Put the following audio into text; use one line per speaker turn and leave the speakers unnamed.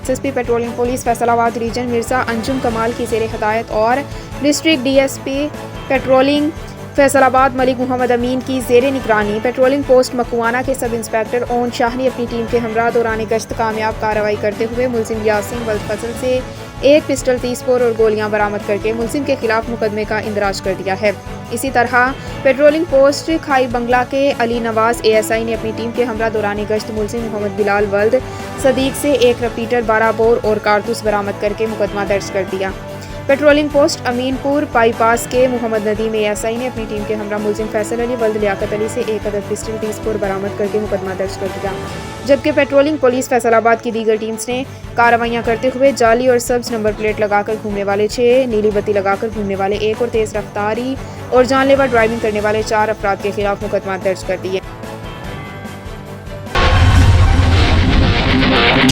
SSP patrolling police Faisal آباد region Mirza انجم کمال کی زیر ہدایت اور ڈسٹرکٹ DSP پیٹرولنگ فیصل آباد ملک محمد امین کی زیر نگرانی پیٹرولنگ پوسٹ مکوانہ کے سب انسپکٹر اون شاہ نے اپنی ٹیم کے ہمراہ دوران گشت کامیاب کارروائی کرتے ہوئے ملزم یاسین ولد فضل سے ایک پسٹل 30 بور اور گولیاں برآمد کر کے ملزم کے خلاف مقدمے کا اندراج کر دیا ہے۔ اسی طرح پیٹرولنگ پوسٹ کھائی بنگلہ کے علی نواز ASI نے اپنی ٹیم کے ہمراہ دوران گشت ملزم محمد بلال ولد صدیق سے ایک ریپیٹر 12 بور اور کارتوس برآمد کر کے مقدمہ درج کر دیا۔ پیٹرولنگ پوسٹ امین پور بائی پاس کے محمد ندیم ASI نے اپنی ٹیم کے ہمراہ ملزم فیصل علی ولد لیاقت علی سے ایک عدد پسٹل 30 بور برآمد کر کے مقدمہ درج کر دیا، جبکہ پیٹرولنگ پولیس فیصل آباد کی دیگر ٹیمز نے کارروائیاں کرتے ہوئے جعلی اور سبز نمبر پلیٹ لگا کر گھومنے والے 6، نیلی بتی لگا کر گھومنے والے 1 اور تیز رفتاری اور جان لیوا ڈرائیونگ کرنے والے 4 افراد کے خلاف مقدمات درج کر دیے۔